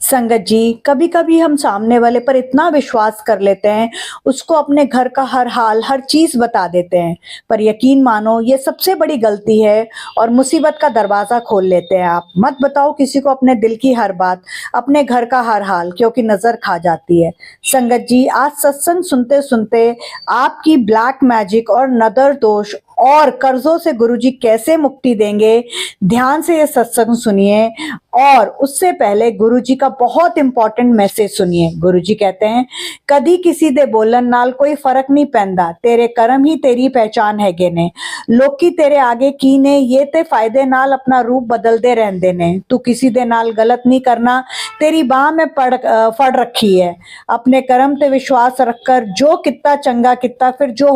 संगत जी, कभी कभी हम सामने वाले पर इतना विश्वास कर लेते हैं, उसको अपने घर का हर हाल हर चीज बता देते हैं। पर यकीन मानो ये सबसे बड़ी गलती है और मुसीबत का दरवाजा खोल लेते हैं। आप मत बताओ किसी को अपने दिल की हर बात, अपने घर का हर हाल, क्योंकि नजर खा जाती है। संगत जी, आज सत्संग सुनते सुनते आपकी ब्लैक मैजिक और नदर दोष और कर्जों से गुरुजी कैसे मुक्ति देंगे, ध्यान से ये सत्संग सुनिए। और उससे पहले गुरुजी का बहुत इंपॉर्टेंट मैसेज सुनिए। गुरुजी कहते हैं, कदी किसी दे बोलन नाल कोई फर्क नहीं पैंदा, तेरे कर्म ही तेरी पहचान हैगे ने। लोकी तेरे आगे की ने ये ते फायदे नाल अपना रूप बदलते रहंदे ने। तू किसी दे नाल गलत नहीं करना, तेरी बाह में फड़ रखी है। अपने कर्म ते विश्वास रखकर जो कितना चंगा किता, फिर जो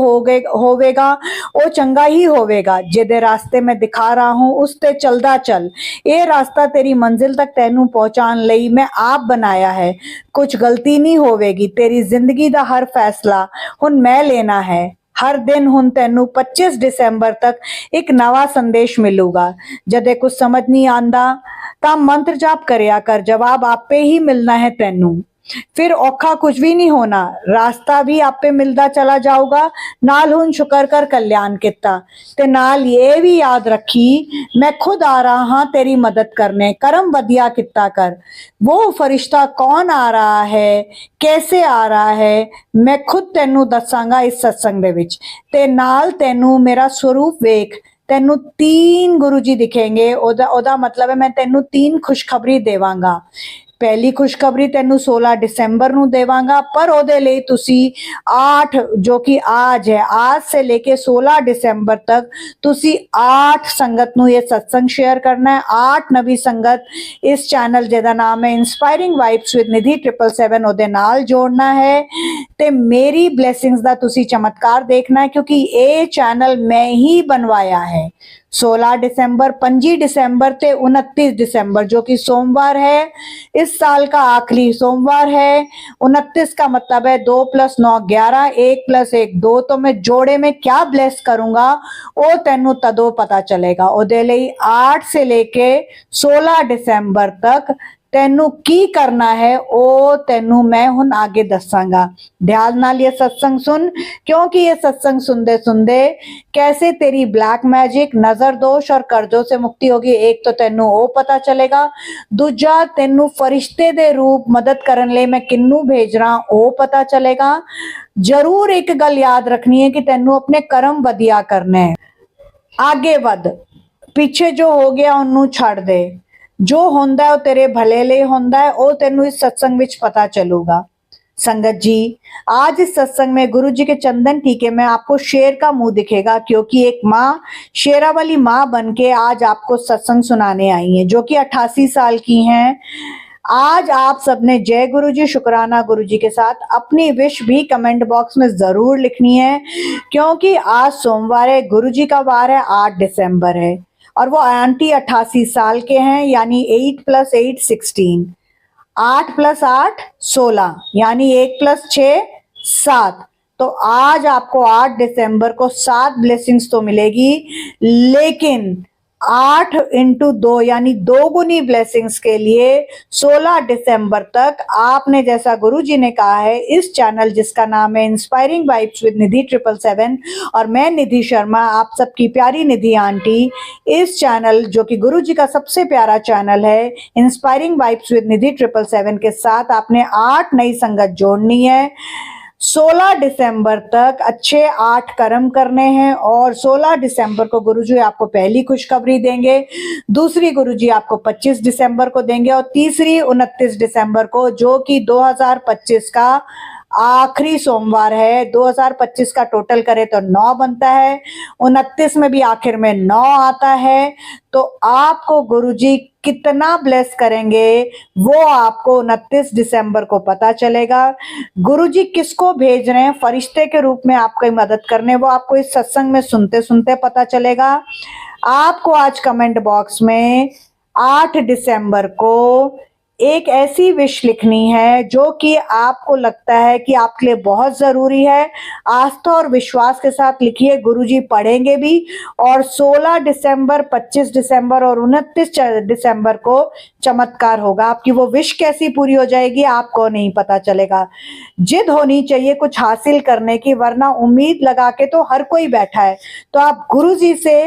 होवेगा वो चंगा ही होवेगा। जेदे रास्ते में दिखा रहा हूं उस ते चलदा चल। ये रास्ता तेरी मंजिल तक तेनू पहुंचान लई मैं आप बनाया है। कुछ गलती नहीं होवेगी। तेरी जिंदगी दा हर फैसला हुन मैं लेना है। हर दिन हुन तेनू 25 दिसंबर तक एक नवा संदेश मिलूगा। जदे कुछ समझ नहीं आंदा ता मंत्र जाप करया कर, जवाब आपे ही मिलना है तेनू। फिर औखा कुछ भी नहीं होना, रास्ता भी आपे मिलता चला जाऊगा। नाल हुन शुक्र कर कल्याण किता ते नाल ये भी याद रखी, मैं खुद आ रहा हाँ तेरी मदद करने। करम वधिया किता कर। वो फरिश्ता कौन आ रहा है, कैसे आ रहा है, मैं खुद तेनू दसांगा इस सत्संग दे विच। ते नाल तेनू मेरा स्वरूप वेख। तेनू 3 गुरु जी दिखेंगे। ओदा मतलब है मैं तेनू 3 खुशखबरी देवांगा। पहली खुशखबरी तेनू 16 दिसंबर ਨੂੰ ਦੇਵਾਂਗਾ, ਪਰ ਉਹਦੇ ਲਈ ਤੁਸੀਂ 8 जो कि आज है, आज से लेके 16 दिसंबर तक ਤੁਸੀਂ 8 संगत ਨੂੰ ये सत्संग शेयर करना है। 8 नवी संगत इस चैनल ਜਿਹਦਾ नाम है इंस्पायरिंग वाइब्स विद निधि 777 ਉਹਦੇ ਨਾਲ जोड़ना है ਤੇ मेरी ब्लेसिंग्स ਦਾ ਤੁਸੀਂ चमत्कार देखना है, क्योंकि ये चैनल मैं ही बनवाया है। 16 दिसंबर, 25 दिसंबर ते 29 दिसंबर जो कि सोमवार है, इस साल का आखिरी सोमवार है। 29 का मतलब है 2 + 9 11, 1 + 1 2। तो मैं जोड़े में क्या ब्लेस करूंगा वो तेनू तदो पता चलेगा। ओदे लई 8 से लेके 16 दिसंबर तक तेनू की करना है ओ तेनू मैं हुन आगे दसांगा। ध्यान नाल ये सत्संग सुन, क्योंकि ये सत्संग सुनते सुनते कैसे तेरी ब्लैक मैजिक, नजर दोष और कर्जों से मुक्ति होगी, एक तो तेनू ओ पता चलेगा। दूजा तेनू फरिश्ते दे रूप मदद करन ले मैं किन्नू भेज रहा ओ पता चलेगा। जरूर एक गल याद रखनी है कि तेनू अपने कर्म वधिया करने है। आगे वध, पीछे जो हो गया उन्नू छड़ दे। जो होंदा है वो तेरे भले ले होंदा है, वो तेनू इस सत्संग विच पता चलूगा। संगत जी, आज इस सत्संग में गुरु जी के चंदन टीके में आपको शेर का मुंह दिखेगा, क्योंकि एक माँ शेरा वाली माँ बन के आज आपको सत्संग सुनाने आई है, जो कि 88 साल की हैं। आज आप सबने जय गुरु जी, शुक्राना गुरु जी के साथ अपनी विश भी कमेंट बॉक्स में जरूर लिखनी है, क्योंकि आज सोमवार है, गुरु जी का वार है, 8 दिसंबर है और वो आंटी 88 साल के हैं, यानी 8 + 8 16, 8 + 8 16, यानी 1 + 6 7। तो आज आपको 8 दिसंबर को 7 ब्लेसिंग्स तो मिलेगी, लेकिन 8 × 2 यानी 2 गुनी ब्लेसिंग्स के लिए 16 दिसंबर तक आपने, जैसा गुरु जी ने कहा है, इस चैनल जिसका नाम है इंस्पायरिंग वाइब्स विद निधि 777 और मैं निधि शर्मा, आप सबकी प्यारी निधि आंटी, इस चैनल जो कि गुरु जी का सबसे प्यारा चैनल है इंस्पायरिंग वाइब्स विद निधि 777 के साथ आपने 8 नई संगत जोड़नी है। 16 दिसंबर तक अच्छे 8 कर्म करने हैं और 16 दिसंबर को गुरुजी आपको पहली खुशखबरी देंगे, दूसरी गुरुजी आपको 25 दिसंबर को देंगे और तीसरी 29 दिसंबर को, जो कि 2025 का आखिरी सोमवार है। 2025 का टोटल करे तो 9 बनता है, 29 में भी आखिर में 9 आता है। तो आपको गुरुजी कितना ब्लेस करेंगे वो आपको 29 दिसंबर को पता चलेगा। गुरुजी किसको भेज रहे हैं फरिश्ते के रूप में आपकी मदद करने, वो आपको इस सत्संग में सुनते सुनते पता चलेगा। आपको आज कमेंट बॉक्स में 8 दिसंबर को एक ऐसी विश लिखनी है जो कि आपको लगता है कि आपके लिए बहुत जरूरी है। आस्था और विश्वास के साथ लिखिए, गुरुजी पढ़ेंगे भी। और 16 दिसंबर, 25 दिसंबर और 29 दिसंबर को चमत्कार होगा। आपकी वो विश कैसी पूरी हो जाएगी आपको नहीं पता चलेगा। जिद होनी चाहिए कुछ हासिल करने की, वरना उम्मीद लगा के तो हर कोई बैठा है। तो आप गुरुजी से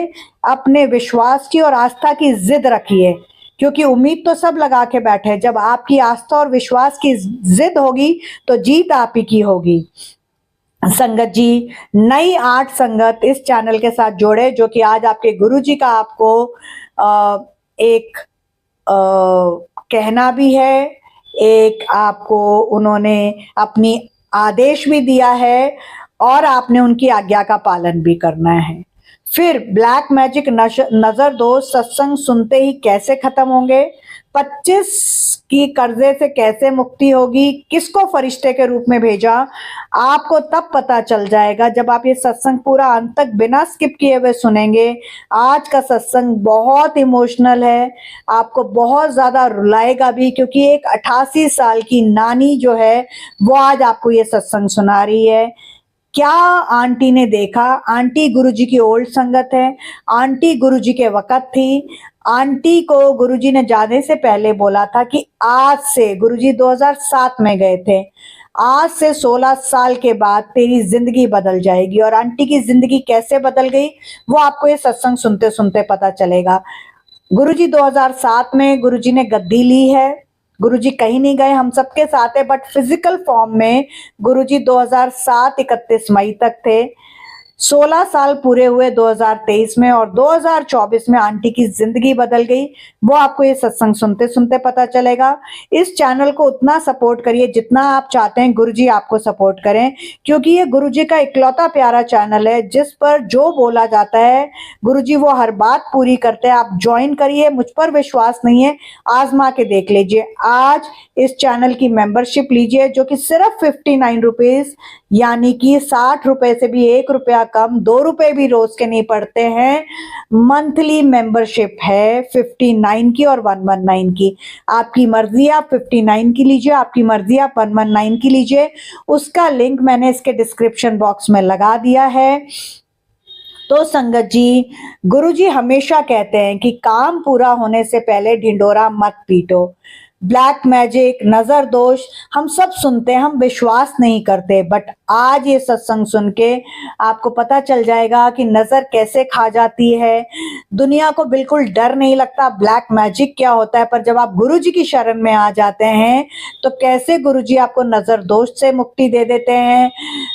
अपने विश्वास की और आस्था की जिद रखिए, क्योंकि उम्मीद तो सब लगा के बैठे हैं। जब आपकी आस्था और विश्वास की जिद होगी तो जीत आप ही की होगी। संगत जी, नई आर्ट संगत इस चैनल के साथ जोड़े, जो कि आज आपके गुरुजी का आपको एक कहना भी है, एक आपको उन्होंने अपनी आदेश भी दिया है और आपने उनकी आज्ञा का पालन भी करना है। फिर ब्लैक मैजिक नजर दोष सत्संग सुनते ही कैसे खत्म होंगे, 25 की कर्जे से कैसे मुक्ति होगी, किसको फरिश्ते के रूप में भेजा, आपको तब पता चल जाएगा जब आप ये सत्संग पूरा अंत तक बिना स्किप किए हुए सुनेंगे। आज का सत्संग बहुत इमोशनल है, आपको बहुत ज्यादा रुलाएगा भी, क्योंकि एक 88 साल की नानी जो है वो आज आपको ये सत्संग सुना रही है। क्या आंटी ने देखा? आंटी गुरुजी की ओल्ड संगत है, आंटी गुरुजी के वक्त थी। आंटी को गुरुजी ने जाने से पहले बोला था कि आज से, गुरुजी 2007 में गए थे, आज से 16 साल के बाद तेरी जिंदगी बदल जाएगी। और आंटी की जिंदगी कैसे बदल गई वो आपको ये सत्संग सुनते सुनते पता चलेगा। गुरुजी 2007 में गुरुजी ने गद्दी ली है। गुरुजी कहीं नहीं गए, हम सबके साथ है, बट फिजिकल फॉर्म में गुरुजी 2007 31 मई तक थे। 16 साल पूरे हुए 2023 में, और 2024 में आंटी की जिंदगी बदल गई। वो आपको ये सत्संग सुनते सुनते पता चलेगा। इस चैनल को उतना सपोर्ट करिए जितना आप चाहते हैं गुरुजी आपको सपोर्ट करें, क्योंकि ये गुरुजी का इकलौता प्यारा चैनल है जिस पर जो बोला जाता है गुरुजी वो हर बात पूरी करते हैं। आप ज्वाइन करिए, मुझ पर विश्वास नहीं है, आजमा के देख लीजिए। आज इस चैनल की मेंबरशिप लीजिए, जो कि सिर्फ 59 रुपीज, यानी कि 60 रुपए से भी 1 रुपया कम, 2 रुपए भी रोज के नहीं पड़ते हैं। मंथली मेंबरशिप है 59 की और 119 की। आपकी मर्जी आप 59 की लीजिए, आपकी मर्जी आप 119 की लीजिए। उसका लिंक मैंने इसके डिस्क्रिप्शन बॉक्स में लगा दिया है। तो संगत जी, गुरुजी हमेशा कहते हैं कि काम पूरा होने से पहले ढिंडोरा मत पीटो। ब्लैक मैजिक, नजर दोष हम सब सुनते हैं, हम विश्वास नहीं करते, बट आज ये सत्संग सुन के आपको पता चल जाएगा कि नजर कैसे खा जाती है। दुनिया को बिल्कुल डर नहीं लगता ब्लैक मैजिक क्या होता है, पर जब आप गुरुजी की शरण में आ जाते हैं तो कैसे गुरुजी आपको नजर दोष से मुक्ति दे देते हैं।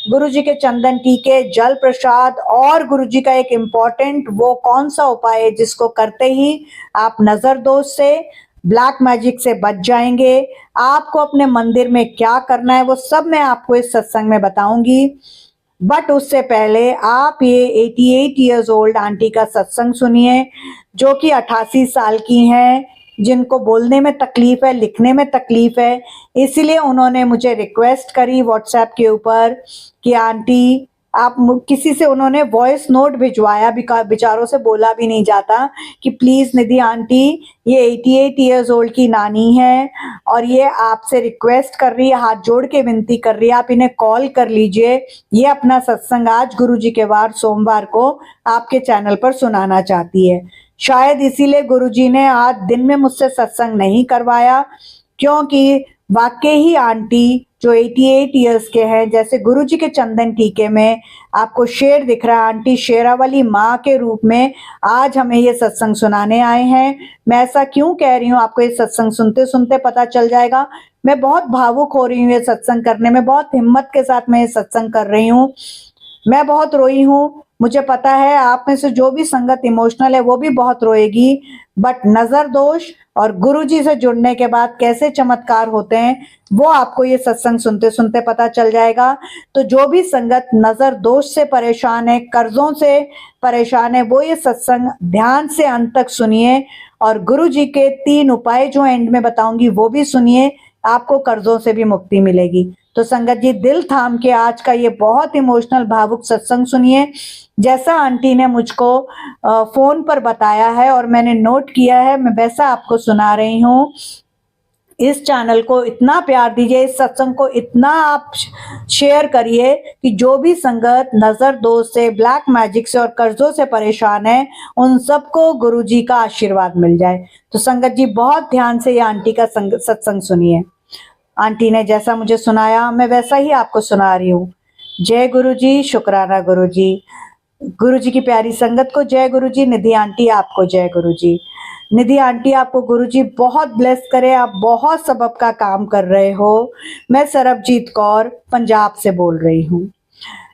गुरुजी के चंदन टीके, जल प्रसाद, और गुरुजी का एक इम्पॉर्टेंट वो कौन सा उपाय है जिसको करते ही आप नजर दोष से, ब्लैक मैजिक से बच जाएंगे। आपको अपने मंदिर में क्या करना है वो सब मैं आपको इस सत्संग में बताऊंगी। बट उससे पहले आप ये 88 इयर्स ओल्ड आंटी का सत्संग सुनिए, जो कि 88 साल की हैं, जिनको बोलने में तकलीफ है, लिखने में तकलीफ है। इसीलिए उन्होंने मुझे रिक्वेस्ट करी व्हाट्सएप के ऊपर कि आंटी आप, किसी से उन्होंने वॉइस नोट भिजवाया, बेचारों से बोला भी नहीं जाता, कि प्लीज निधि आंटी ये 88 इयर्स ओल्ड की नानी है और ये आपसे रिक्वेस्ट कर रही है, हाथ जोड़ के विनती कर रही है, आप इन्हें कॉल कर लीजिए। ये अपना सत्संग आज गुरुजी के वार सोमवार को आपके चैनल पर सुनाना चाहती है। शायद इसीलिए गुरुजी ने आज दिन में मुझसे सत्संग नहीं करवाया, क्योंकि वाकई ही आंटी जो 88 इयर्स के हैं, जैसे गुरुजी के चंदन टीके में आपको शेर दिख रहा है, आंटी शेरावाली माँ के रूप में आज हमें ये सत्संग सुनाने आए हैं। मैं ऐसा क्यों कह रही हूँ आपको ये सत्संग सुनते सुनते पता चल जाएगा। मैं बहुत भावुक हो रही हूँ ये सत्संग करने में, बहुत हिम्मत के साथ मैं ये सत्संग कर रही हूँ। मैं बहुत रोई हूँ, मुझे पता है आप में से जो भी संगत इमोशनल है वो भी बहुत रोएगी, बट नजर दोष और गुरुजी से जुड़ने के बाद कैसे चमत्कार होते हैं वो आपको ये सत्संग सुनते सुनते पता चल जाएगा। तो जो भी संगत नजर दोष से परेशान है, कर्जों से परेशान है, वो ये सत्संग ध्यान से अंत तक सुनिए, और गुरुजी के 3 उपाय जो एंड में बताऊंगी वो भी सुनिए, आपको कर्जों से भी मुक्ति मिलेगी। तो संगत जी, दिल थाम के आज का ये बहुत इमोशनल भावुक सत्संग सुनिए, जैसा आंटी ने मुझको फोन पर बताया है और मैंने नोट किया है, मैं वैसा आपको सुना रही हूँ। इस चैनल को इतना प्यार दीजिए, इस सत्संग को इतना आप शेयर करिए कि जो भी संगत नजर दोष से, ब्लैक मैजिक से और कर्जों से परेशान है, उन सबको गुरुजी का आशीर्वाद मिल जाए। तो संगत जी बहुत ध्यान से ये आंटी का सत्संग सुनिए। आंटी ने जैसा मुझे सुनाया मैं वैसा ही आपको सुना रही हूँ। जय गुरुजी, शुक्राना गुरुजी। गुरुजी की प्यारी संगत को जय गुरुजी। निधि आंटी आपको जय गुरुजी। निधि आंटी आपको गुरुजी बहुत ब्लेस करे, आप बहुत सबब का काम कर रहे हो। मैं सरबजीत कौर पंजाब से बोल रही हूँ।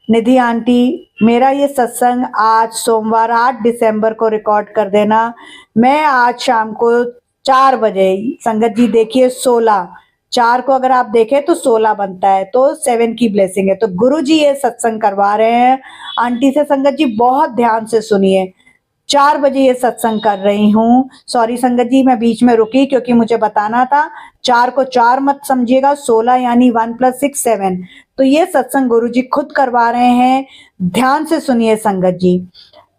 निधि आंटी, मेरा ये सत्संग आज सोमवार 8 दिसंबर को रिकॉर्ड कर देना। मैं आज शाम को 4 बजे, संगत जी देखिए 16, 4 को अगर आप देखें तो 16 बनता है, तो 7 की ब्लेसिंग है। तो गुरु जी ये सत्संग करवा रहे हैं आंटी से। संगत जी बहुत ध्यान से सुनिए। 4 बजे ये सत्संग कर रही हूँ। सॉरी संगत जी, मैं बीच में रुकी क्योंकि मुझे बताना था। 4 को 4 मत समझिएगा, 16 यानी 1 + 6 7। तो ये सत्संग गुरु जी खुद करवा रहे हैं। ध्यान से सुनिए संगत जी।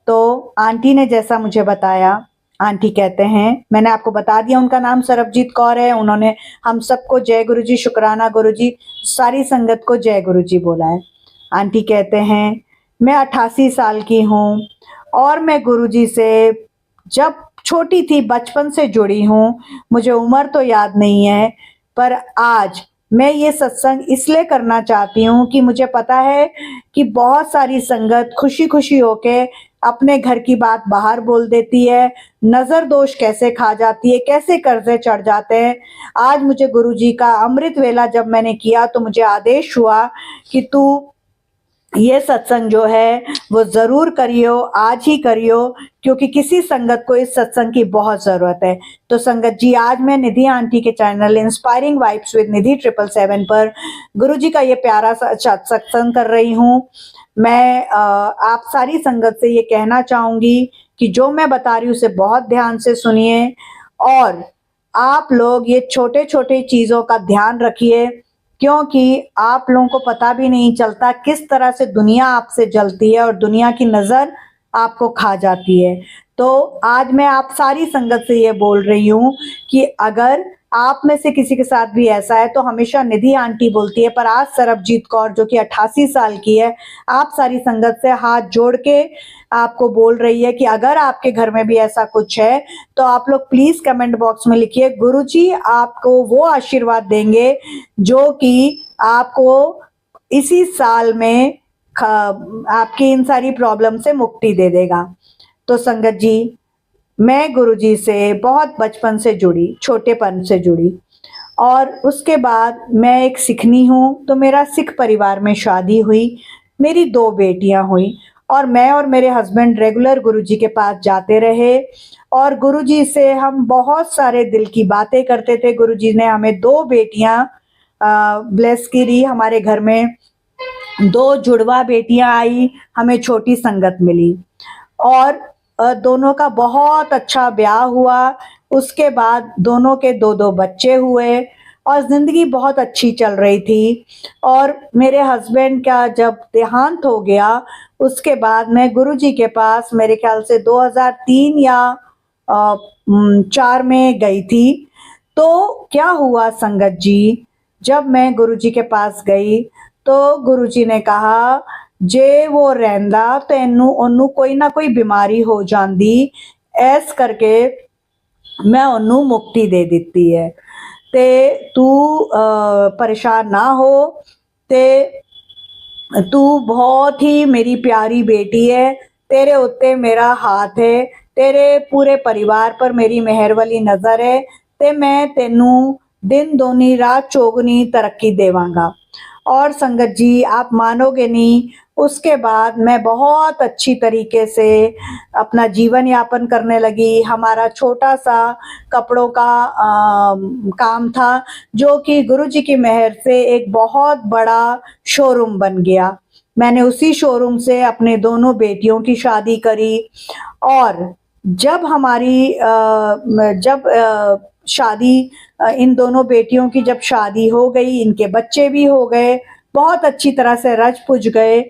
तो आंटी ने जैसा मुझे बताया, आंटी कहते हैं, मैंने आपको बता दिया उनका नाम सरबजीत कौर है। उन्होंने हम सबको जय गुरुजी, शुक्राना गुरुजी, सारी संगत को जय गुरुजी बोला है। आंटी कहते हैं, मैं 88 साल की हूँ और मैं गुरुजी से जब छोटी थी बचपन से जुड़ी हूँ। मुझे उम्र तो याद नहीं है, पर आज मैं ये सत्संग इसलिए करना चाहती हूँ कि मुझे पता है कि बहुत सारी संगत खुशी खुशी होके अपने घर की बात बाहर बोल देती है, नजर दोष कैसे खा जाती है, कैसे कर्जे चढ़ जाते हैं। आज मुझे गुरुजी का अमृत वेला जब मैंने किया तो मुझे आदेश हुआ कि तू ये सत्संग जो है वो जरूर करियो, आज ही करियो, क्योंकि किसी संगत को इस सत्संग की बहुत जरूरत है। तो संगत जी, आज मैं निधि आंटी के चैनल इंस्पायरिंग वाइब्स विद निधि 777 पर गुरुजी का ये प्यारा सा सत्संग कर रही हूँ। मैं आप सारी संगत से ये कहना चाहूंगी कि जो मैं बता रही हूँ उसे बहुत ध्यान से सुनिए और आप लोग ये छोटे छोटे चीजों का ध्यान रखिए, क्योंकि आप लोगों को पता भी नहीं चलता किस तरह से दुनिया आपसे जलती है और दुनिया की नजर आपको खा जाती है। तो आज मैं आप सारी संगत से ये बोल रही हूँ कि अगर आप में से किसी के साथ भी ऐसा है तो हमेशा निधि आंटी बोलती है, पर आज सरबजीत कौर जो कि 88 साल की है, आप सारी संगत से हाथ जोड़ के आपको बोल रही है कि अगर आपके घर में भी ऐसा कुछ है तो आप लोग प्लीज कमेंट बॉक्स में लिखिए। गुरुजी आपको वो आशीर्वाद देंगे जो कि आपको इसी साल में आपकी इन सारी प्रॉब्लम से मुक्ति दे देगा। तो संगत जी, मैं गुरुजी से बहुत बचपन से जुड़ी, छोटेपन से जुड़ी, और उसके बाद मैं एक सिखनी हूँ। तो मेरा सिख परिवार में शादी हुई, मेरी 2 बेटियां हुई और मैं और मेरे हस्बैंड रेगुलर गुरुजी के पास जाते रहे और गुरुजी से हम बहुत सारे दिल की बातें करते थे। गुरुजी ने हमें 2 बेटियां ब्लेस करी। हमारे घर में 2 जुड़वा बेटियां आई, हमें छोटी संगत मिली और दोनों का बहुत अच्छा ब्याह हुआ। उसके बाद दोनों के 2-2 बच्चे हुए और जिंदगी बहुत अच्छी चल रही थी। और मेरे हस्बैंड का जब देहांत हो गया उसके बाद मैं गुरुजी के पास मेरे ख्याल से 2003 या 4 में गई थी। तो क्या हुआ संगत जी, जब मैं गुरुजी के पास गई तो गुरुजी ने कहा जे वो रहंदा तैनू ओनू कोई ना कोई बीमारी हो जाती, ऐस करके मैं ओनू मुक्ति दे दिती है, ते तू परेशान ना हो, ते तू बहुत ही मेरी प्यारी बेटी है, तेरे उत्ते मेरा हाथ है, तेरे पूरे परिवार पर मेरी मेहर वाली नजर है, ते मैं तेनू दिन दोनी रात चौगुनी तरक्की देवांगा। और संगत जी, आप मानोगे नहीं, उसके बाद मैं बहुत अच्छी तरीके से अपना जीवन यापन करने लगी। हमारा छोटा सा कपड़ों का काम था जो कि गुरुजी की मेहर से एक बहुत बड़ा शोरूम बन गया। मैंने उसी शोरूम से अपने दोनों बेटियों की शादी करी और जब हमारी शादी, इन दोनों बेटियों की जब शादी हो गई, इनके बच्चे भी हो गए, बहुत अच्छी तरह से रच पुज गए,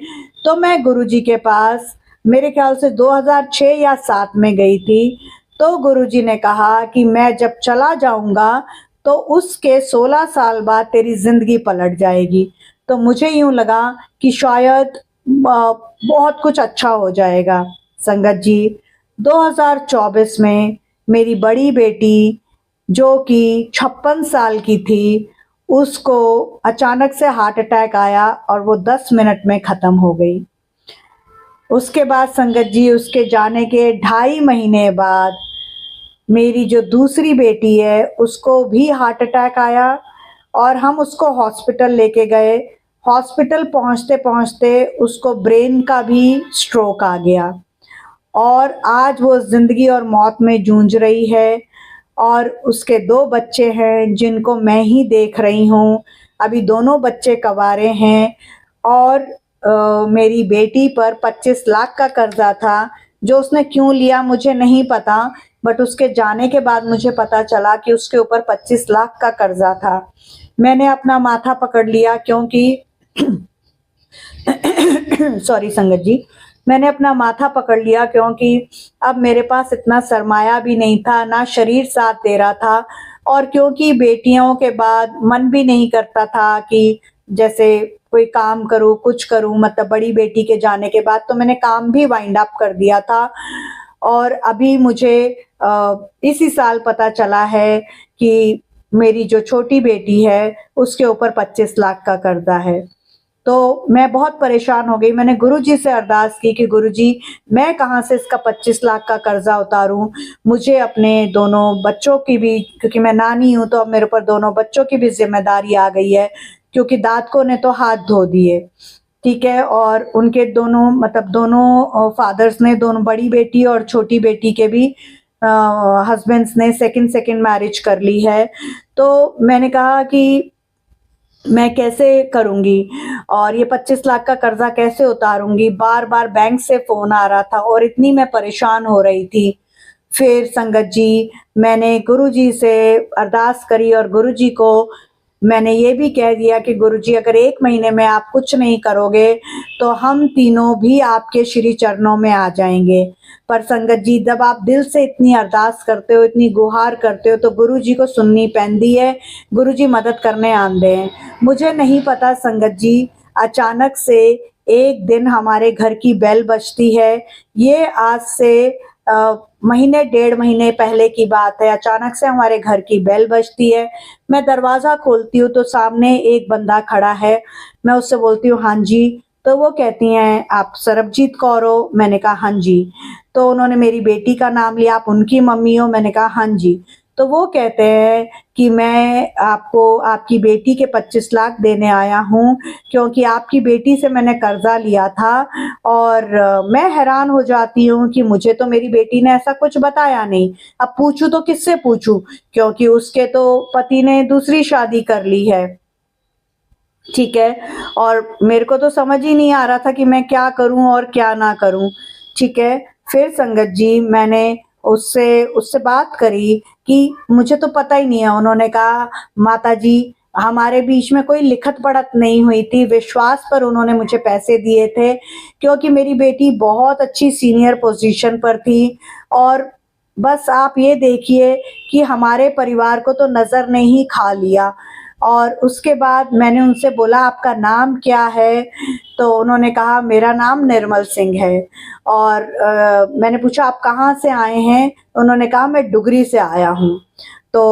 तो मैं गुरुजी के पास मेरे ख्याल से 2006 या 7 में गई थी। तो गुरुजी ने कहा कि मैं जब चला जाऊंगा तो उसके 16 साल बाद तेरी ज़िंदगी पलट जाएगी। तो मुझे यूँ लगा कि शायद बहुत कुछ अच्छा हो जाएगा। संगत जी, 2024 में मेरी बड़ी बेटी जो कि 56 साल की थी, उसको अचानक से हार्ट अटैक आया और वो 10 मिनट में ख़त्म हो गई। उसके बाद संगत जी, उसके जाने के 2.5 महीने बाद मेरी जो दूसरी बेटी है उसको भी हार्ट अटैक आया और हम उसको हॉस्पिटल लेके गए। हॉस्पिटल पहुँचते-पहुँचते उसको ब्रेन का भी स्ट्रोक आ गया और आज वो ज़िंदगी और मौत में जूझ रही है और उसके 2 बच्चे हैं जिनको मैं ही देख रही हूँ। अभी दोनों बच्चे कँवारे हैं और मेरी बेटी पर 25 लाख का कर्ज़ा था, जो उसने क्यों लिया मुझे नहीं पता, बट उसके जाने के बाद मुझे पता चला कि उसके ऊपर 25 लाख का कर्ज़ा था। मैंने अपना माथा पकड़ लिया क्योंकि सॉरी संगत जी, मैंने अपना माथा पकड़ लिया क्योंकि अब मेरे पास इतना सरमाया भी नहीं था, ना शरीर साथ दे रहा था और क्योंकि बेटियों के बाद मन भी नहीं करता था कि जैसे कोई काम करूँ, कुछ करूँ, मतलब बड़ी बेटी के जाने के बाद तो मैंने काम भी वाइंड अप कर दिया था और अभी मुझे इसी साल पता चला है कि मेरी जो छोटी बेटी है, उसके ऊपर 25 लाख का कर्ज़ा है। तो मैं बहुत परेशान हो गई। मैंने गुरुजी से अरदास की कि गुरुजी, मैं कहाँ से इसका 25 लाख का कर्ज़ा उतारूँ? मुझे अपने दोनों बच्चों की भी, क्योंकि मैं नानी हूँ तो अब मेरे ऊपर दोनों बच्चों की भी ज़िम्मेदारी आ गई है, क्योंकि दादकों ने तो हाथ धो दिए, ठीक है? और उनके दोनों मतलब दोनों फादर्स ने, दोनों बड़ी बेटी और छोटी बेटी के भी हस्बैंड्स ने सेकंड मैरिज कर ली है। तो मैंने कहा कि मैं कैसे करूँगी और ये 25 लाख का कर्ज़ा कैसे उतारूँगी? बार-बार बैंक से फ़ोन आ रहा था और इतनी मैं परेशान हो रही थी। फिर संगत जी, मैंने गुरुजी से अरदास करी और गुरुजी को मैंने ये भी कह दिया कि गुरुजी, अगर 1 महीने में आप कुछ नहीं करोगे, तो हम तीनों भी आपके श्री चरणों में आ जाएँगे। पर संगत जी, जब आप दिल से इतनी अरदास करते हो, इतनी गुहार करते हो, तो गुरुजी को सुननी पैंदी है, गुरुजी मदद करने आंदे हैं। मुझे नहीं पता संगत जी, अचानक से एक दिन हमारे घर की बेल बजती है। ये आज से महीने 1.5 महीने पहले की बात है। अचानक से हमारे घर की बेल बजती है। मैं दरवाज़ा खोलती हूँ तो सामने एक बंदा खड़ा है। मैं उससे बोलती हूँ, हाँ जी। तो वो कहती हैं, आप सरबजीत कौर हो? मैंने कहा, हाँ जी। तो उन्होंने मेरी बेटी का नाम लिया, आप उनकी मम्मी हो? मैंने कहा, हाँ जी। तो वो कहते हैं कि मैं आपको आपकी बेटी के 25 लाख देने आया हूँ, क्योंकि आपकी बेटी से मैंने कर्ज़ा लिया था और मैं हैरान हो जाती हूँ कि मुझे तो मेरी बेटी ने ऐसा कुछ बताया नहीं। अब पूछूँ तो किससे पूछूँ? क्योंकि उसके तो पति ने दूसरी शादी कर ली है। ठीक है? और मेरे को तो समझ ही नहीं आ रहा था कि मैं क्या करूँ और क्या ना करूँ, ठीक है? फिर संगत जी, मैंने उससे उससे बात करी कि मुझे तो पता ही नहीं है। उन्होंने कहा, माताजी, हमारे बीच में कोई लिखत-पढ़त नहीं हुई थी, विश्वास पर उन्होंने मुझे पैसे दिए थे, क्योंकि मेरी बेटी बहुत अच्छी सीनियर पोज़ीशन पर थी और बस आप ये देखिए कि हमारे परिवार को तो नज़र ने ही खा लिया। और उसके बाद मैंने उनसे बोला, आपका नाम क्या है? तो उन्होंने कहा, मेरा नाम निर्मल सिंह है और मैंने पूछा, आप कहाँ से आए हैं? उन्होंने कहा, मैं डुगरी से आया हूँ। तो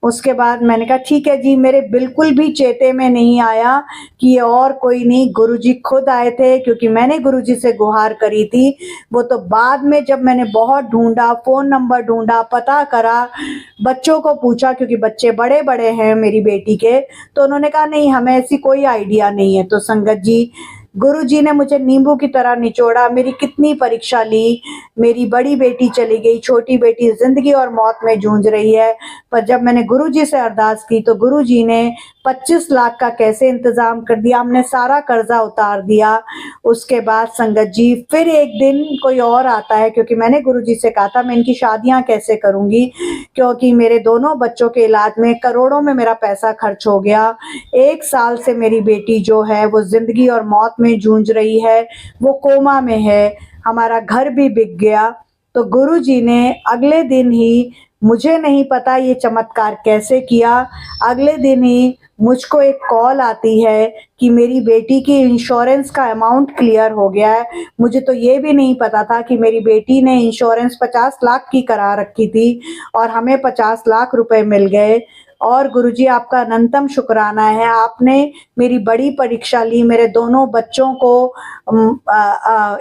उसके बाद मैंने कहा, ठीक है जी। मेरे बिल्कुल भी चेते में नहीं आया कि ये और कोई नहीं, गुरुजी खुद आए थे, क्योंकि मैंने गुरुजी से गुहार करी थी। वो तो बाद में जब मैंने बहुत ढूँढा, फ़ोन नंबर ढूँढा, पता करा, बच्चों को पूछा, क्योंकि बच्चे बड़े-बड़े हैं मेरी बेटी के, तो उन्होंने कहा, नहीं, हमें ऐसी कोई आइडिया नहीं है। तो संगत जी, गुरुजी ने मुझे नींबू की तरह निचोड़ा, मेरी कितनी परीक्षा ली। मेरी बड़ी बेटी चली गई, छोटी बेटी ज़िंदगी और मौत में जूझ रही है। पर जब मैंने गुरुजी से अरदास की तो गुरुजी ने 25 लाख का कैसे इंतज़ाम कर दिया, हमने सारा कर्ज़ा उतार दिया। उसके बाद संगत जी, फिर एक दिन कोई और आता है, क्योंकि मैंने गुरुजी से कहा था मैं इनकी शादियाँ कैसे करूँगी, क्योंकि मेरे दोनों बच्चों के इलाज में करोड़ों में मेरा पैसा खर्च हो गया। 1 साल से मेरी बेटी जो है वो ज़िंदगी और मौत में जूझ रही है, वो कोमा में है, हमारा घर भी बिक गया। तो गुरुजी ने अगले दिन ही मुझे नहीं पता ये चमत्कार कैसे किया। अगले दिन ही मुझको एक कॉल आती है कि मेरी बेटी की इंश्योरेंस का अमाउंट क्लियर हो गया है। मुझे तो ये भी नहीं पता था कि मेरी बेटी ने इंश्योरेंस 50 लाख की करा रखी थी और हमें 50 लाख रुपए मिल गए। और गुरुजी आपका अनंतम शुक्राना है, आपने मेरी बड़ी परीक्षा ली। मेरे दोनों बच्चों को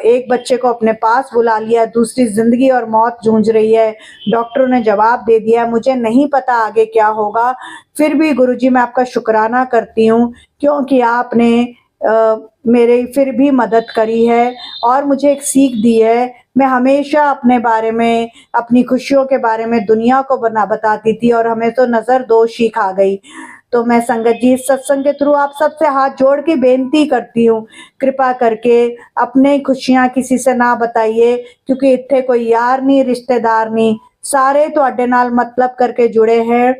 एक बच्चे को अपने पास बुला लिया, दूसरी जिंदगी और मौत जूझ रही है। डॉक्टरों ने जवाब दे दिया, मुझे नहीं पता आगे क्या होगा। फिर भी गुरुजी मैं आपका शुक्राना करती हूँ, क्योंकि आपने मेरी फिर भी मदद करी है और मुझे एक सीख दी है। मैं हमेशा अपने बारे में, अपनी खुशियों के बारे में दुनिया को बताती थी और हमें तो नज़र दोषी खा गई। तो मैं संगत जी इस सत्संग के थ्रू आप सबसे हाथ जोड़ के बेनती करती हूँ, कृपा करके अपने खुशियां किसी से ना बताइए, क्योंकि इत्थे कोई यार नहीं, रिश्तेदार नहीं, सारे तुहाडे नाल मतलब करके जुड़े हैं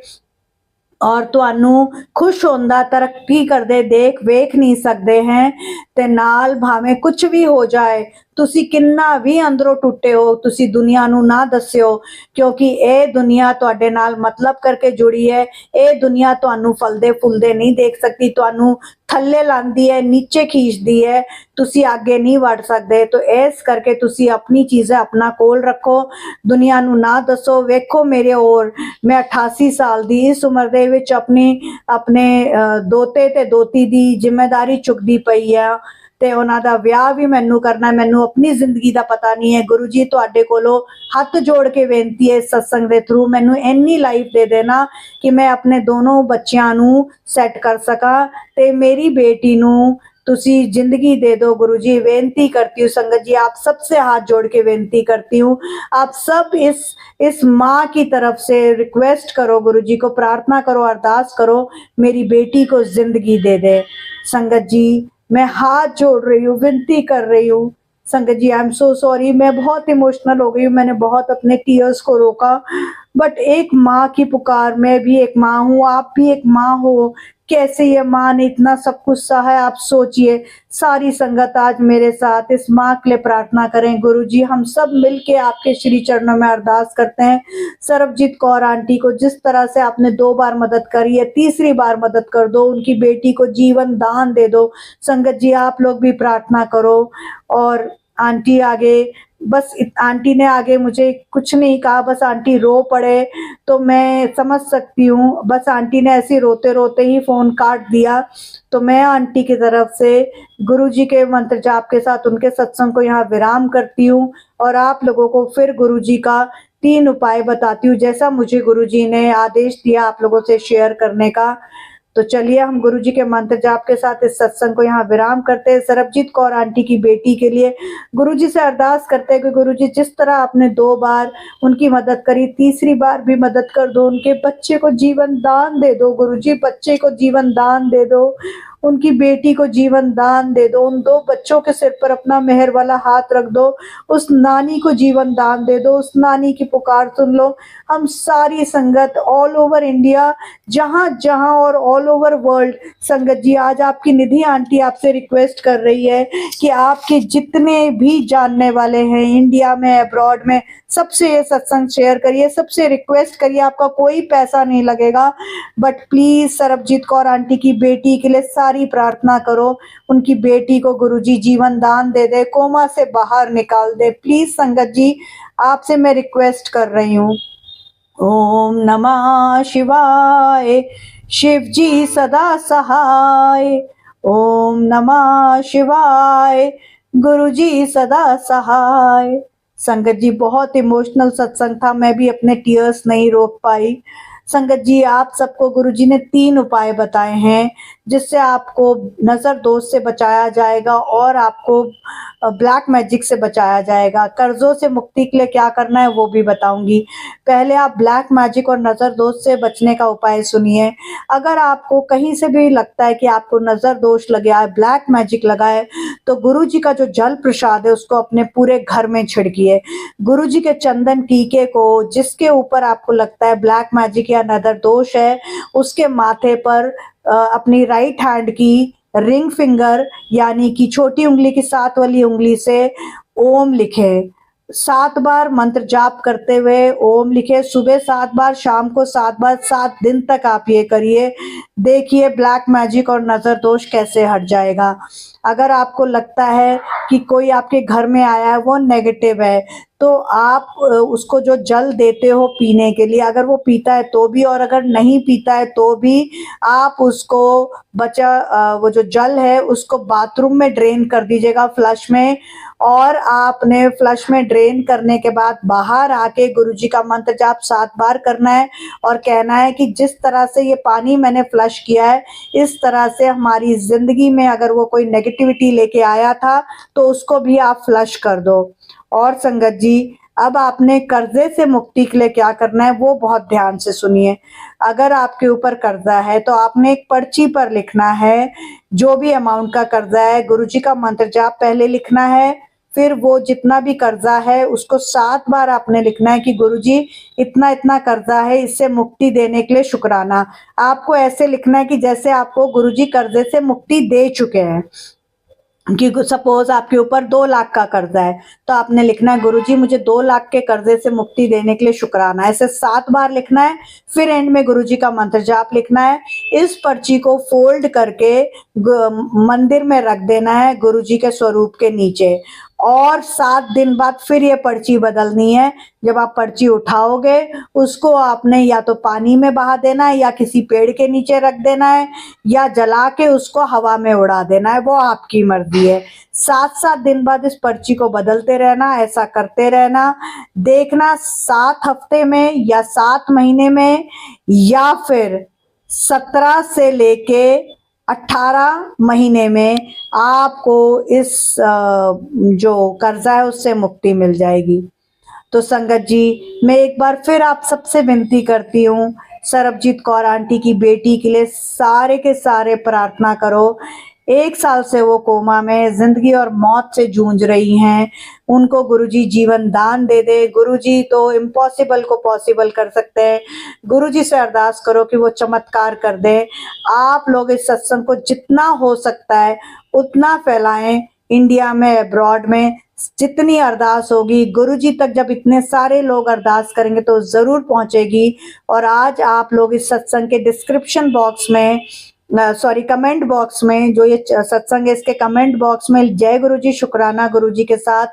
और ਤੁਹਾਨੂੰ खुश होंदा तरक्की करदे देख वेख नहीं सकते हैं। ते नाल भावें कुछ भी हो जाए, तुसी किन्ना भी अंदरों टुटे हो, तुसी दुनिया नू ना दस्यो, क्योंकि ये दुनिया तुहाडे नाल मतलब करके जुड़ी है। ये दुनिया तुहानू फलदे फुलदे नहीं देख सकती, तुहानू थल्ले लांदी है, नीचे खींचदी है, तुसी आगे नहीं बढ़ सकते। तो इस करके तुसी अपनी चीज़ें अपना कोल रखो, दुनिया नू ना दसो। वेखो मेरे और मैं 88 साल दी इस उम्र दे विच अपने दोते ते दोती दी जिम्मेदारी चुकदी पई है ते उन्हां दा विआह भी मैनू करना, मैनू अपनी जिंदगी का पता नहीं है। गुरु जी तुहाडे कोलों हथ जोड़ के बेनती है, इस सत्संग के थ्रू मैनू इन्नी लाइफ दे देना कि मैं अपने दोनों बच्चियां नू सैट कर सका ते मेरी बेटी नू तुसी जिंदगी दे दो। गुरु जी बेनती करती हूँ, संगत जी आप सबसे हाथ जोड़ के बेनती करती हूँ, आप सब इस माँ की तरफ से रिक्वेस्ट करो, गुरु जी को प्रार्थना करो, अरदास करो, मेरी बेटी को जिंदगी दे दे। संगत जी मैं हाथ जोड़ रही हूँ, विनती कर रही हूँ। संगत जी आई एम सो सॉरी, मैं बहुत इमोशनल हो गई हूँ, मैंने बहुत अपने टीयर्स को रोका, बट एक माँ की पुकार, मैं भी एक माँ हूँ, आप भी एक माँ हो, कैसे ये माँ ने इतना सब कुछ सहा है आप सोचिए। सारी संगत आज मेरे साथ इस माँ के लिए प्रार्थना करें। गुरु जी हम सब मिलके आपके श्री चरणों में अरदास करते हैं, सरबजीत कौर आंटी को जिस तरह से आपने 2 बार मदद करी है, तीसरी बार मदद कर दो, उनकी बेटी को जीवन दान दे दो। संगत जी आप लोग भी प्रार्थना करो। और आंटी आगे, बस आंटी ने आगे मुझे कुछ नहीं कहा, बस आंटी रो पड़े तो मैं समझ सकती हूँ। बस आंटी ने ऐसे रोते रोते ही फोन काट दिया। तो मैं आंटी की तरफ से गुरु जी के मंत्र जाप के साथ उनके सत्संग को यहाँ विराम करती हूँ और आप लोगों को फिर गुरु जी का 3 उपाय बताती हूँ, जैसा मुझे गुरु जी ने आदेश दिया आप लोगों से शेयर करने का। तो चलिए हम गुरु जी के मंत्र जाप के साथ इस सत्संग को यहाँ विराम करते हैं। सरबजीत कौर आंटी की बेटी के लिए गुरु जी से अरदास करते हैं कि गुरु जी जिस तरह आपने 2 बार उनकी मदद करी, तीसरी बार भी मदद कर दो, उनके बच्चे को जीवन दान दे दो। गुरु जी बच्चे को जीवन दान दे दो, उनकी बेटी को जीवन दान दे दो, उन 2 बच्चों के सिर पर अपना मेहर वाला हाथ रख दो, उस नानी को जीवन दान दे दो, उस नानी की पुकार सुन लो। हम सारी संगत ऑल ओवर इंडिया, जहाँ जहाँ और ऑल ओवर वर्ल्ड, संगत जी आज आपकी निधि आंटी आपसे रिक्वेस्ट कर रही है कि आपके जितने भी जानने वाले हैं इंडिया में, अब्रॉड में, सबसे ये सत्संग शेयर करिए, सबसे रिक्वेस्ट करिए। आपका कोई पैसा नहीं लगेगा, but please Sarabjit Kaur aunty की बेटी के लिए सारी प्रार्थना करो, उनकी बेटी को गुरुजी जीवन दान दे दे, कोमा से बाहर निकाल दे। प्लीज संगत जी आपसे मैं रिक्वेस्ट कर रही हूँ। ओम नमः शिवाय, शिव जी सदा सहाय। ओम नमः शिवाय, गुरु जी सदा सहाय। संगत जी बहुत इमोशनल सत्संग था, मैं भी अपने टीयर्स नहीं रोक पाई। संगत जी आप सबको गुरुजी ने 3 उपाय बताए हैं जिससे आपको नज़र दोष से बचाया जाएगा और आपको ब्लैक मैजिक से बचाया जाएगा। कर्जों से मुक्ति के लिए क्या करना है वो भी बताऊंगी। पहले आप ब्लैक मैजिक और नज़र दोष से बचने का उपाय सुनिए। अगर आपको कहीं से भी लगता है कि आपको नज़र दोष लगा है, ब्लैक मैजिक लगा है, तो गुरु जी का जो जल प्रसाद है उसको अपने पूरे घर में छिड़किए। गुरु जी के चंदन टीके को जिसके ऊपर आपको लगता है ब्लैक मैजिक या नज़र दोष है, उसके माथे पर अपनी राइट हैंड की रिंग फिंगर यानी कि छोटी उंगली की 7 वाली उंगली से ओम लिखे। 7 बार मंत्र जाप करते हुए ओम लिखे, सुबह 7 बार, शाम को 7 बार, 7 दिन तक आप ये करिए। देखिए ब्लैक मैजिक और नज़र दोष कैसे हट जाएगा। अगर आपको लगता है कि कोई आपके घर में आया है वो नेगेटिव है, तो आप उसको जो जल देते हो पीने के लिए, अगर वो पीता है तो भी, और अगर नहीं पीता है तो भी आप उसको वो जो जल है उसको बाथरूम में ड्रेन कर दीजिएगा, फ्लश में। और आपने फ्लश में ड्रेन करने के बाद बाहर आके गुरुजी का मंत्र जाप 7 बार करना है और कहना है कि जिस तरह से ये पानी मैंने फ्लश किया है, इस तरह से हमारी ज़िंदगी में अगर वो कोई नेगेटिविटी लेके आया था तो उसको भी आप फ्लश कर दो। और संगत जी, अब आपने कर्जे से मुक्ति के लिए क्या करना है वो बहुत ध्यान से सुनिए। अगर आपके ऊपर कर्जा है तो आपने एक पर्ची पर लिखना है जो भी अमाउंट का कर्जा है, गुरुजी का मंत्र जाप पहले लिखना है, फिर वो जितना भी कर्जा है उसको 7 बार आपने लिखना है कि गुरुजी इतना इतना कर्जा है, इससे मुक्ति देने के लिए शुक्राना। आपको ऐसे लिखना है कि जैसे आपको गुरुजी कर्जे से मुक्ति दे चुके हैं। कि सपोज आपके ऊपर 2 लाख का कर्जा है तो आपने लिखना है गुरुजी मुझे 2 लाख के कर्जे से मुक्ति देने के लिए शुक्राना। ऐसे 7 बार लिखना है, फिर एंड में गुरुजी का मंत्र जाप लिखना है। इस पर्ची को फोल्ड करके मंदिर में रख देना है गुरुजी के स्वरूप के नीचे, और 7 दिन बाद फिर ये पर्ची बदलनी है। जब आप पर्ची उठाओगे उसको आपने या तो पानी में बहा देना है, या किसी पेड़ के नीचे रख देना है, या जला के उसको हवा में उड़ा देना है, वो आपकी मर्जी है। 7-7 दिन बाद इस पर्ची को बदलते रहना, ऐसा करते रहना। देखना 7 हफ्ते में या 7 महीने में या फिर 17 से लेके 18 महीने में आपको इस जो कर्जा है उससे मुक्ति मिल जाएगी। तो संगत जी, मैं एक बार फिर आप सबसे विनती करती हूँ, सरबजीत कौर आंटी की बेटी के लिए सारे के सारे प्रार्थना करो। 1 साल से वो कोमा में जिंदगी और मौत से जूझ रही हैं। उनको गुरुजी जीवन दान दे दे। गुरुजी तो इम्पॉसिबल को पॉसिबल कर सकते हैं। गुरुजी से अरदास करो कि वो चमत्कार कर दे। आप लोग इस सत्संग को जितना हो सकता है उतना फैलाएं। इंडिया में, अब्रॉड में जितनी अरदास होगी, गुरुजी तक जब इतने सारे लोग अरदास करेंगे तो जरूर पहुंचेगी। और आज आप लोग इस सत्संग के डिस्क्रिप्शन बॉक्स में, कमेंट बॉक्स में, जो ये सत्संग है इसके कमेंट बॉक्स में जय गुरुजी, शुक्राना गुरुजी के साथ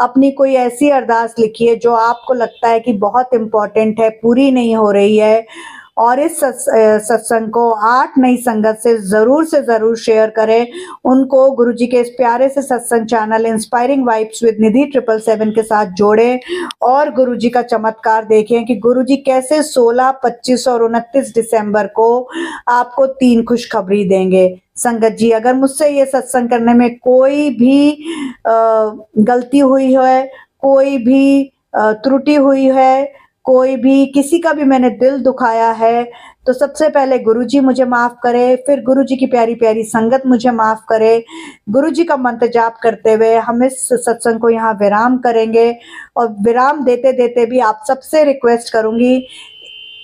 अपनी कोई ऐसी अरदास लिखिए जो आपको लगता है कि बहुत इम्पोर्टेंट है, पूरी नहीं हो रही है। और इस सत्संग को 8 नई संगत से जरूर शेयर करें। उनको गुरुजी के इस प्यारे से सत्संग चैनल इंस्पायरिंग वाइब्स विद निधि 777 के साथ जोड़ें और गुरुजी का चमत्कार देखें कि गुरुजी कैसे 16, 25 और 29 दिसंबर को आपको 3 खुशखबरी देंगे। संगत जी, अगर मुझसे ये सत्संग करने में कोई भी गलती हुई है, कोई भी त्रुटि हुई है, कोई भी किसी का भी मैंने दिल दुखाया है, तो सबसे पहले गुरुजी मुझे माफ करे, फिर गुरुजी की प्यारी प्यारी संगत मुझे माफ करे। गुरुजी का मंत्र जाप करते हुए हम इस सत्संग को यहाँ विराम करेंगे। और विराम देते देते भी आप सबसे रिक्वेस्ट करूंगी,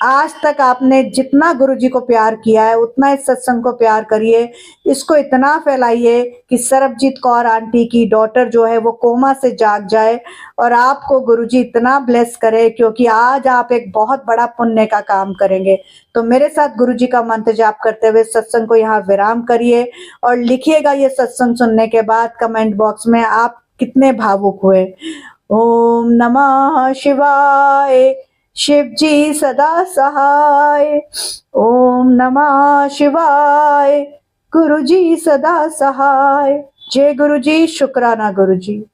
आज तक आपने जितना गुरुजी को प्यार किया है उतना इस सत्संग को प्यार करिए। इसको इतना फैलाइए कि सरबजीत कौर आंटी की डॉटर जो है वो कोमा से जाग जाए और आपको गुरुजी इतना ब्लेस करे, क्योंकि आज आप एक बहुत बड़ा पुण्य का काम करेंगे। तो मेरे साथ गुरुजी का मंत्र जाप करते हुए सत्संग को यहाँ विराम करिए और लिखिएगा ये सत्संग सुनने के बाद कमेंट बॉक्स में आप कितने भावुक हुए। ओम नमः शिवाय, शिव जी सदा सहाय। ओम नमः शिवाय, गुरुजी सदा सहाय। जय गुरुजी, शुक्राना गुरुजी।